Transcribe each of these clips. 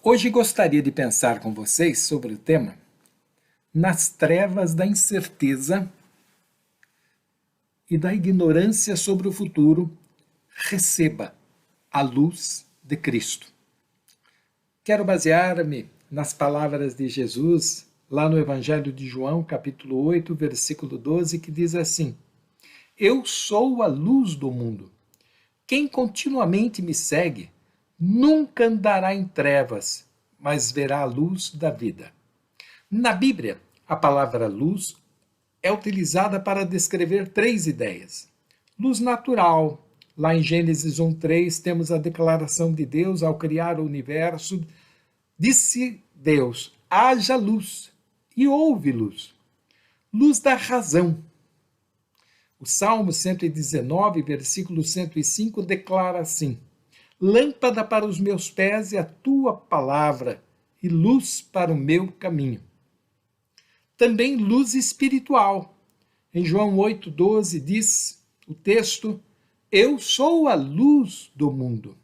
Hoje gostaria de pensar com vocês sobre o tema nas trevas da incerteza e da ignorância sobre o futuro, receba a luz de Cristo. Quero basear-me nas palavras de Jesus, lá no Evangelho de João, capítulo 8, versículo 12, que diz assim: Eu sou a luz do mundo. Quem continuamente me segue nunca andará em trevas, mas verá a luz da vida. Na Bíblia, a palavra luz é utilizada para descrever três ideias. Luz natural. Lá em Gênesis 1:3 temos a declaração de Deus ao criar o universo. Disse Deus: haja luz, e houve luz. Luz da razão. O Salmo 119, versículo 105, declara assim: Lâmpada para os meus pés é a tua palavra, e luz para o meu caminho. Também luz espiritual. Em João 8,12 diz o texto: Eu sou a luz do mundo.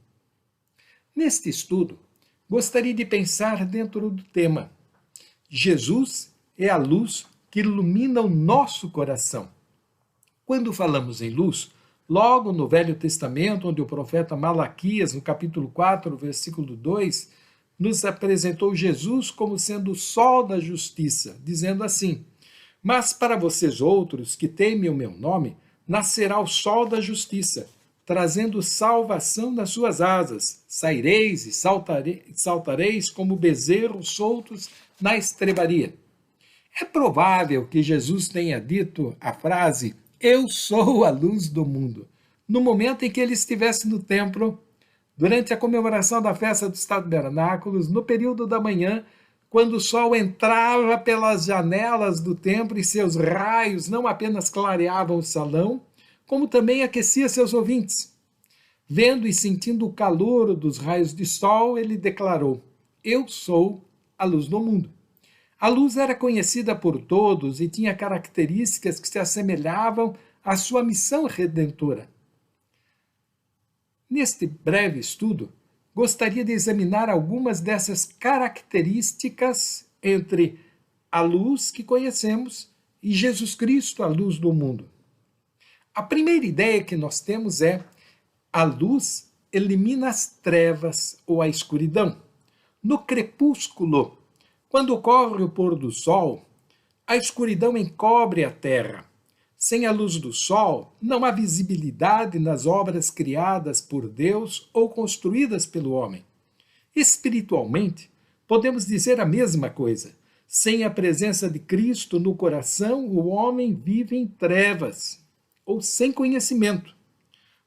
Neste estudo, gostaria de pensar dentro do tema: Jesus é a luz que ilumina o nosso coração. Quando falamos em luz, logo no Velho Testamento, onde o profeta Malaquias, no capítulo 4, versículo 2, nos apresentou Jesus como sendo o sol da justiça, dizendo assim: Mas para vocês outros que temem o meu nome, nascerá o sol da justiça, trazendo salvação nas suas asas. Saireis e saltareis como bezerros soltos na estrebaria. É provável que Jesus tenha dito a frase Eu sou a luz do mundo, no momento em que ele estivesse no templo, durante a comemoração da festa dos tabernáculos, no período da manhã, quando o sol entrava pelas janelas do templo e seus raios não apenas clareavam o salão, como também aquecia seus ouvintes. Vendo e sentindo o calor dos raios de sol, ele declarou: Eu sou a luz do mundo. A luz era conhecida por todos e tinha características que se assemelhavam à sua missão redentora. Neste breve estudo, gostaria de examinar algumas dessas características entre a luz que conhecemos e Jesus Cristo, a luz do mundo. A primeira ideia que nós temos é: a luz elimina as trevas ou a escuridão. No crepúsculo, quando ocorre o pôr do sol, a escuridão encobre a terra. Sem a luz do sol, não há visibilidade nas obras criadas por Deus ou construídas pelo homem. Espiritualmente, podemos dizer a mesma coisa. Sem a presença de Cristo no coração, o homem vive em trevas ou sem conhecimento.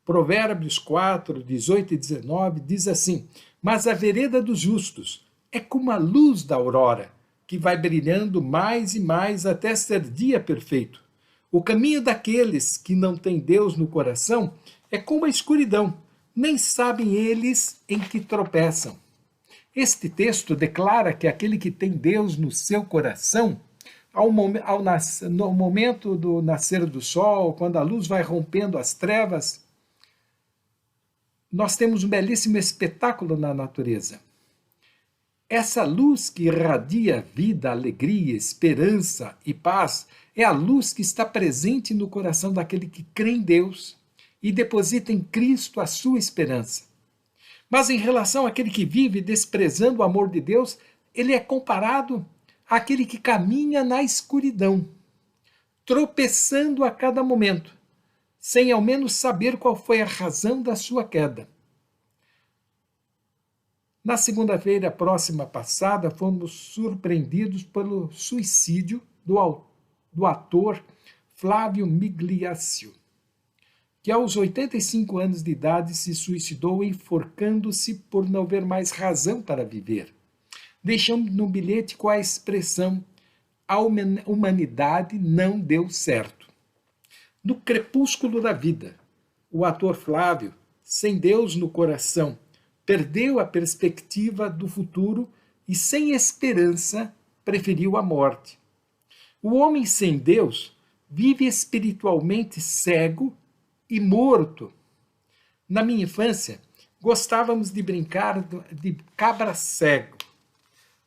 Provérbios 4, 18 e 19 diz assim: Mas a vereda dos justos é como a luz da aurora, que vai brilhando mais e mais até ser dia perfeito. O caminho daqueles que não têm Deus no coração é como a escuridão, nem sabem eles em que tropeçam. Este texto declara que aquele que tem Deus no seu coração, no momento do nascer do sol, quando a luz vai rompendo as trevas, nós temos um belíssimo espetáculo na natureza. Essa luz que irradia vida, alegria, esperança e paz é a luz que está presente no coração daquele que crê em Deus e deposita em Cristo a sua esperança. Mas em relação àquele que vive desprezando o amor de Deus, ele é comparado àquele que caminha na escuridão, tropeçando a cada momento, sem ao menos saber qual foi a razão da sua queda. Na segunda-feira próxima passada, fomos surpreendidos pelo suicídio do ator Flávio Migliaccio, que aos 85 anos de idade se suicidou enforcando-se por não ver mais razão para viver, deixando no bilhete com a expressão: a humanidade não deu certo. No crepúsculo da vida, o ator Flávio, sem Deus no coração, perdeu a perspectiva do futuro e, sem esperança, preferiu a morte. O homem sem Deus vive espiritualmente cego e morto. Na minha infância, gostávamos de brincar de cabra cego.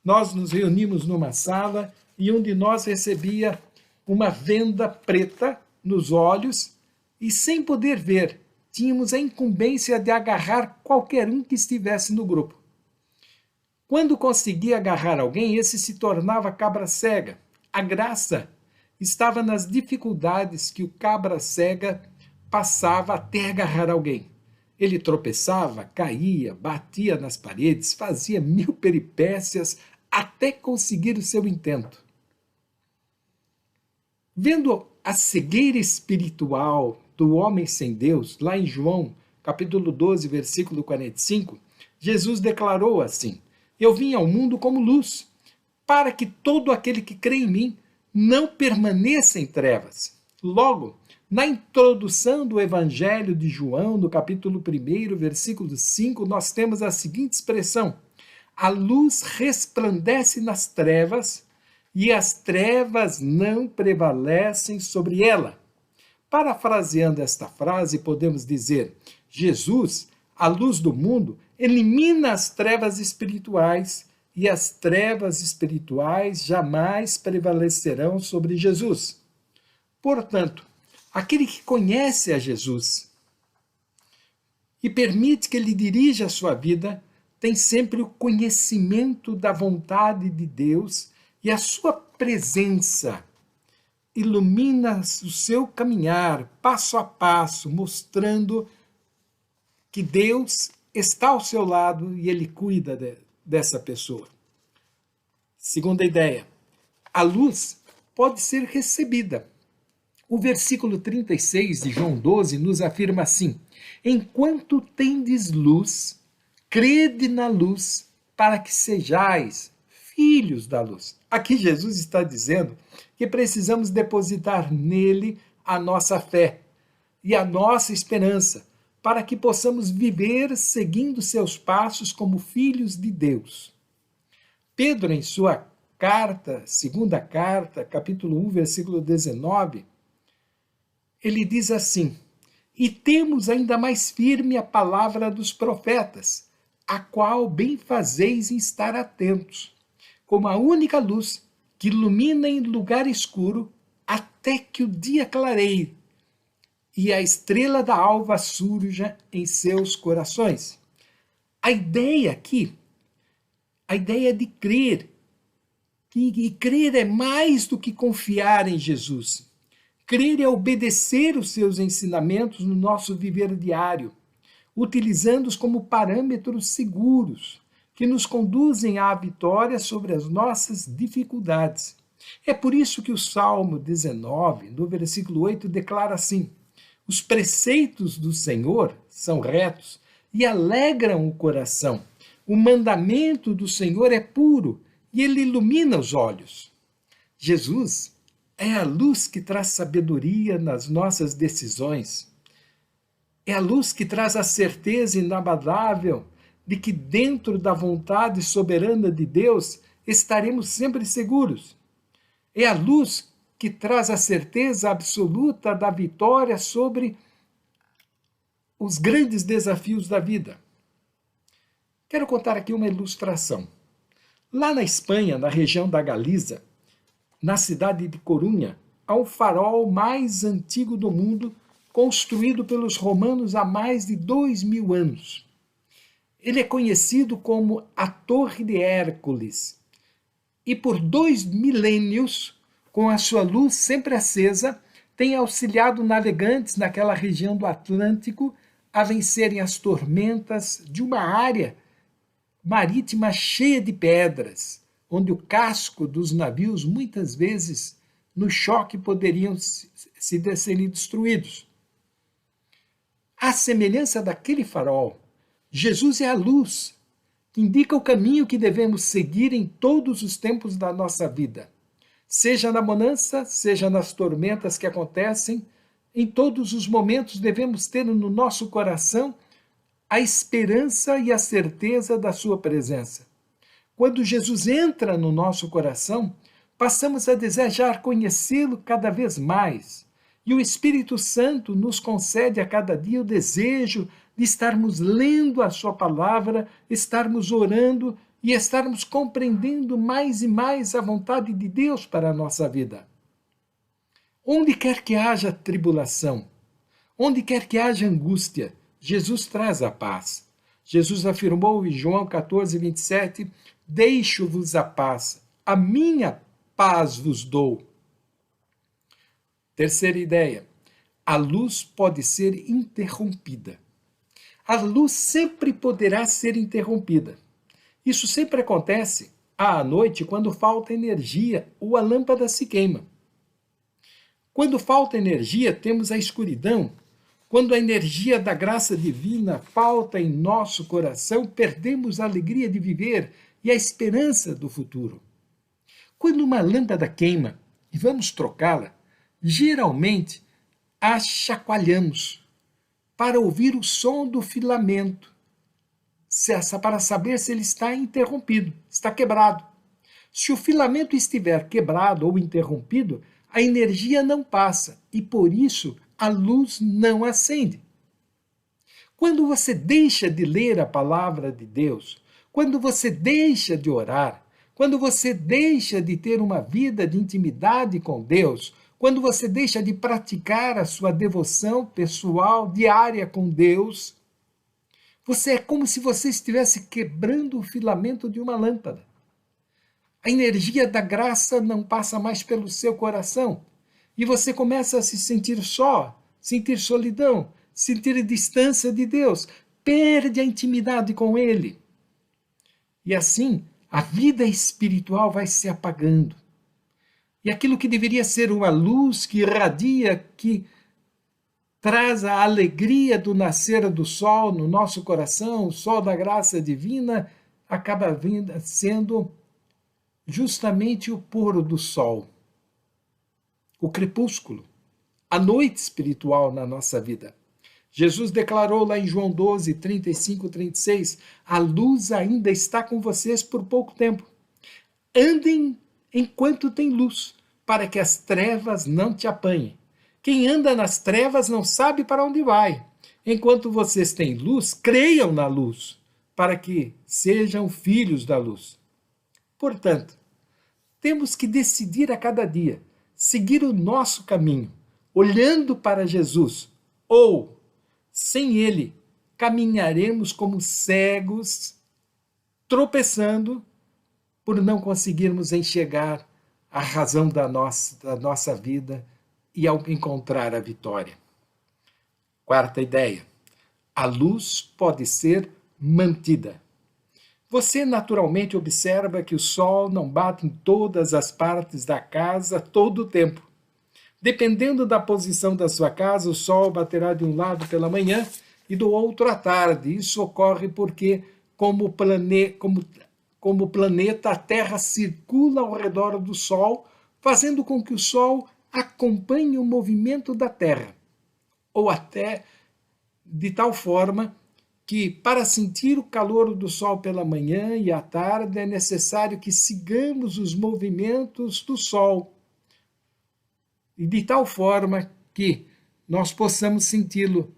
Nós nos reunimos numa sala e um de nós recebia uma venda preta nos olhos e, sem poder ver, tínhamos a incumbência de agarrar qualquer um que estivesse no grupo. Quando conseguia agarrar alguém, esse se tornava cabra cega. A graça estava nas dificuldades que o cabra cega passava até agarrar alguém. Ele tropeçava, caía, batia nas paredes, fazia 1000 peripécias até conseguir o seu intento. Vendo a cegueira espiritual do homem sem Deus, lá em João, capítulo 12, versículo 45, Jesus declarou assim: Eu vim ao mundo como luz, para que todo aquele que crê em mim não permaneça em trevas. Logo, na introdução do Evangelho de João, no capítulo 1, versículo 5, nós temos a seguinte expressão: a luz resplandece nas trevas e as trevas não prevalecem sobre ela. Parafraseando esta frase, podemos dizer: Jesus, a luz do mundo, elimina as trevas espirituais e as trevas espirituais jamais prevalecerão sobre Jesus. Portanto, aquele que conhece a Jesus e permite que ele dirija a sua vida, tem sempre o conhecimento da vontade de Deus e a sua presença ilumina o seu caminhar passo a passo, mostrando que Deus está ao seu lado e ele cuida dessa pessoa. Segunda ideia, a luz pode ser recebida. O versículo 36 de João 12 nos afirma assim: enquanto tendes luz, crede na luz, para que sejais filhos da luz. Aqui Jesus está dizendo que precisamos depositar nele a nossa fé e a nossa esperança, para que possamos viver seguindo seus passos como filhos de Deus. Pedro, em sua carta, segunda carta, capítulo 1, versículo 19, ele diz assim: e temos ainda mais firme a palavra dos profetas, a qual bem fazeis em estar atentos, como a única luz que ilumina em lugar escuro até que o dia clareie e a estrela da alva surja em seus corações. A ideia aqui, a ideia de crer, e crer é mais do que confiar em Jesus. Crer é obedecer os seus ensinamentos no nosso viver diário, utilizando-os como parâmetros seguros que nos conduzem à vitória sobre as nossas dificuldades. É por isso que o Salmo 19, no versículo 8, declara assim: os preceitos do Senhor são retos e alegram o coração. O mandamento do Senhor é puro e ele ilumina os olhos. Jesus é a luz que traz sabedoria nas nossas decisões. É a luz que traz a certeza inabalável de que dentro da vontade soberana de Deus estaremos sempre seguros. É a luz que traz a certeza absoluta da vitória sobre os grandes desafios da vida. Quero contar aqui uma ilustração. Lá na Espanha, na região da Galiza, na cidade de Corunha, há o farol mais antigo do mundo, construído pelos romanos há mais de 2000 anos. Ele é conhecido como a Torre de Hércules e por 2 milênios, com a sua luz sempre acesa, tem auxiliado navegantes naquela região do Atlântico a vencerem as tormentas de uma área marítima cheia de pedras, onde o casco dos navios muitas vezes no choque poderiam serem destruídos. À semelhança daquele farol, Jesus é a luz que indica o caminho que devemos seguir em todos os tempos da nossa vida. Seja na bonança, seja nas tormentas que acontecem, em todos os momentos devemos ter no nosso coração a esperança e a certeza da sua presença. Quando Jesus entra no nosso coração, passamos a desejar conhecê-lo cada vez mais. E o Espírito Santo nos concede a cada dia o desejo de estarmos lendo a sua palavra, estarmos orando e estarmos compreendendo mais e mais a vontade de Deus para a nossa vida. Onde quer que haja tribulação, onde quer que haja angústia, Jesus traz a paz. Jesus afirmou em João 14, 27, deixo-vos a paz, a minha paz vos dou. Terceira ideia, a luz pode ser interrompida. A luz sempre poderá ser interrompida. Isso sempre acontece à noite quando falta energia ou a lâmpada se queima. Quando falta energia, temos a escuridão. Quando a energia da graça divina falta em nosso coração, perdemos a alegria de viver e a esperança do futuro. Quando uma lâmpada queima e vamos trocá-la, geralmente a chacoalhamos para ouvir o som do filamento, para saber se ele está interrompido, está quebrado. Se o filamento estiver quebrado ou interrompido, a energia não passa e, por isso, a luz não acende. Quando você deixa de ler a palavra de Deus, quando você deixa de orar, quando você deixa de ter uma vida de intimidade com Deus, quando você deixa de praticar a sua devoção pessoal diária com Deus, você é como se você estivesse quebrando o filamento de uma lâmpada. A energia da graça não passa mais pelo seu coração. E você começa a se sentir só, sentir solidão, sentir distância de Deus, perde a intimidade com Ele. E assim, a vida espiritual vai se apagando. E aquilo que deveria ser uma luz que irradia, que traz a alegria do nascer do sol no nosso coração, o sol da graça divina, acaba sendo justamente o pôr do sol, o crepúsculo, a noite espiritual na nossa vida. Jesus declarou lá em João 12, 35, 36, a luz ainda está com vocês por pouco tempo. Andem enquanto tem luz, para que as trevas não te apanhem. Quem anda nas trevas não sabe para onde vai. Enquanto vocês têm luz, creiam na luz, para que sejam filhos da luz. Portanto, temos que decidir a cada dia, seguir o nosso caminho, olhando para Jesus, ou, sem Ele, caminharemos como cegos, tropeçando, por não conseguirmos enxergar a razão da nossa vida e ao encontrar a vitória. Quarta ideia, a luz pode ser mantida. Você naturalmente observa que o sol não bate em todas as partes da casa todo o tempo. Dependendo da posição da sua casa, o sol baterá de um lado pela manhã e do outro à tarde. Isso ocorre porque, como planeta, a Terra circula ao redor do Sol, fazendo com que o Sol acompanhe o movimento da Terra, ou até de tal forma que, para sentir o calor do Sol pela manhã e à tarde, é necessário que sigamos os movimentos do Sol, e de tal forma que nós possamos senti-lo,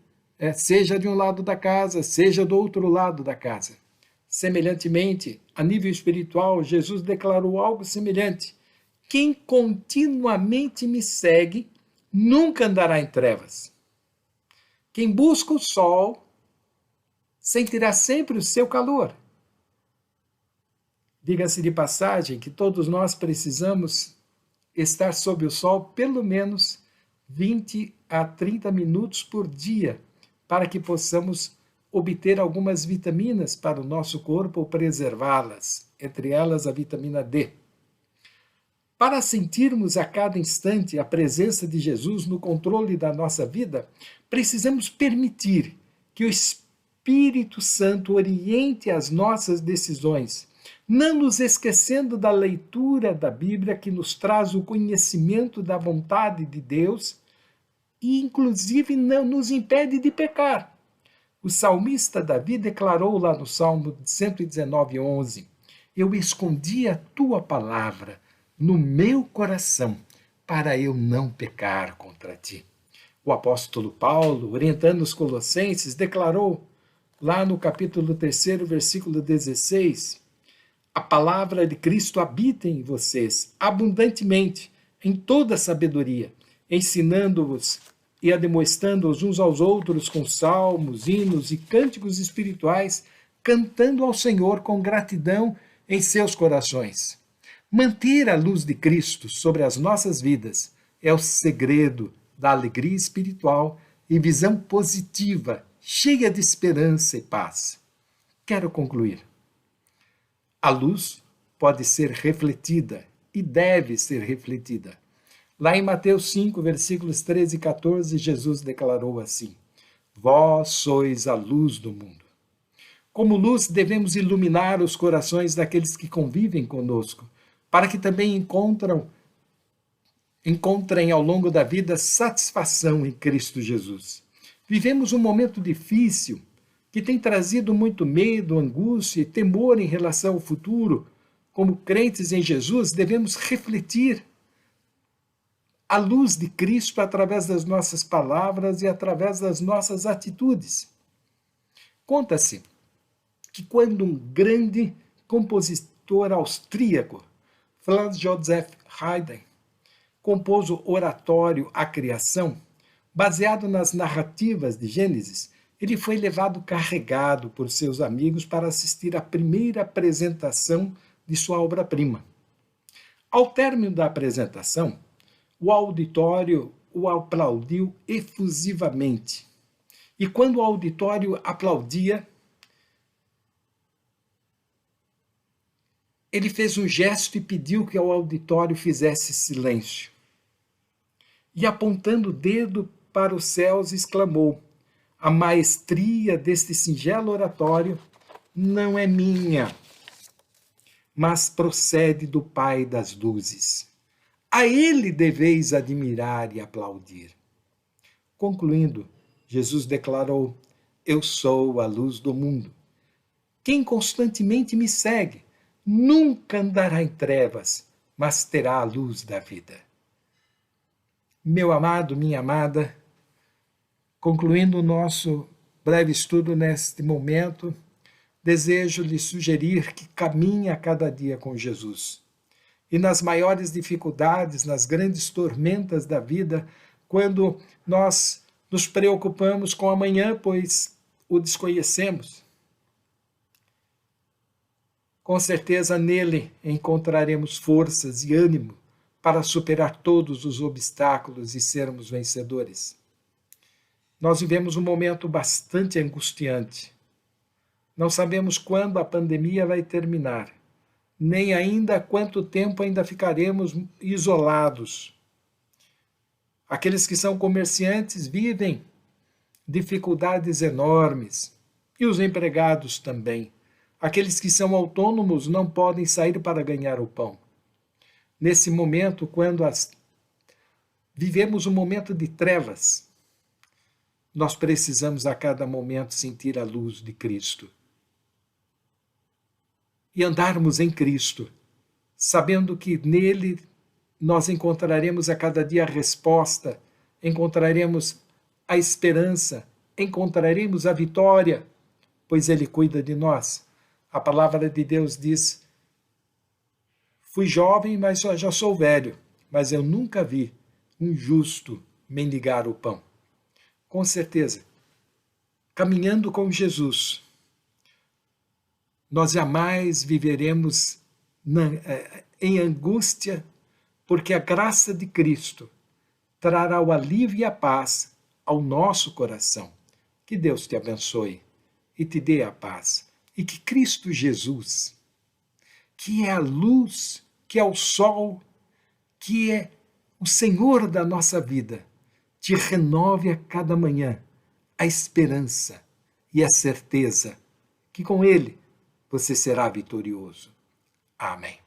seja de um lado da casa, seja do outro lado da casa. Semelhantemente, a nível espiritual, Jesus declarou algo semelhante. Quem continuamente me segue nunca andará em trevas. Quem busca o sol sentirá sempre o seu calor. Diga-se de passagem que todos nós precisamos estar sob o sol pelo menos 20 a 30 minutos por dia para que possamos obter algumas vitaminas para o nosso corpo ou preservá-las, entre elas a vitamina D. Para sentirmos a cada instante a presença de Jesus no controle da nossa vida, precisamos permitir que o Espírito Santo oriente as nossas decisões, não nos esquecendo da leitura da Bíblia que nos traz o conhecimento da vontade de Deus e, inclusive, não nos impede de pecar. O salmista Davi declarou lá no Salmo 119, 11, eu escondi a tua palavra no meu coração para eu não pecar contra ti. O apóstolo Paulo, orientando os Colossenses, declarou lá no capítulo 3, versículo 16, a palavra de Cristo habita em vocês abundantemente, em toda sabedoria, ensinando-vos e admoestando-os uns aos outros com salmos, hinos e cânticos espirituais, cantando ao Senhor com gratidão em seus corações. Manter a luz de Cristo sobre as nossas vidas é o segredo da alegria espiritual e visão positiva, cheia de esperança e paz. Quero concluir. A luz pode ser refletida e deve ser refletida. Lá em Mateus 5, versículos 13 e 14, Jesus declarou assim: Vós sois a luz do mundo. Como luz, devemos iluminar os corações daqueles que convivem conosco, para que também encontrem ao longo da vida satisfação em Cristo Jesus. Vivemos um momento difícil, que tem trazido muito medo, angústia e temor em relação ao futuro. Como crentes em Jesus, devemos refletir a luz de Cristo através das nossas palavras e através das nossas atitudes. Conta-se que quando um grande compositor austríaco, Franz Joseph Haydn, compôs o oratório A Criação, baseado nas narrativas de Gênesis, ele foi levado carregado por seus amigos para assistir à primeira apresentação de sua obra-prima. Ao término da apresentação, o auditório o aplaudiu efusivamente. E quando o auditório aplaudia, ele fez um gesto e pediu que o auditório fizesse silêncio. E apontando o dedo para os céus, exclamou: A maestria deste singelo oratório não é minha, mas procede do Pai das luzes. A ele deveis admirar e aplaudir. Concluindo, Jesus declarou: Eu sou a luz do mundo. Quem constantemente me segue nunca andará em trevas, mas terá a luz da vida. Meu amado, minha amada, concluindo o nosso breve estudo neste momento, desejo lhe sugerir que caminhe a cada dia com Jesus. E nas maiores dificuldades, nas grandes tormentas da vida, quando nós nos preocupamos com amanhã, pois o desconhecemos, com certeza nele encontraremos forças e ânimo para superar todos os obstáculos e sermos vencedores. Nós vivemos um momento bastante angustiante. Não sabemos quando a pandemia vai terminar, nem ainda quanto tempo ainda ficaremos isolados. Aqueles que são comerciantes vivem dificuldades enormes, e os empregados também. Aqueles que são autônomos não podem sair para ganhar o pão. Nesse momento, quando vivemos um momento de trevas, nós precisamos a cada momento sentir a luz de Cristo. E andarmos em Cristo, sabendo que nele nós encontraremos a cada dia a resposta, encontraremos a esperança, encontraremos a vitória, pois ele cuida de nós. A palavra de Deus diz: Fui jovem, mas já sou velho, mas eu nunca vi um justo mendigar o pão. Com certeza, caminhando com Jesus, nós jamais viveremos em angústia, porque a graça de Cristo trará o alívio e a paz ao nosso coração. Que Deus te abençoe e te dê a paz. E que Cristo Jesus, que é a luz, que é o sol, que é o Senhor da nossa vida, te renove a cada manhã a esperança e a certeza que com Ele você será vitorioso. Amém.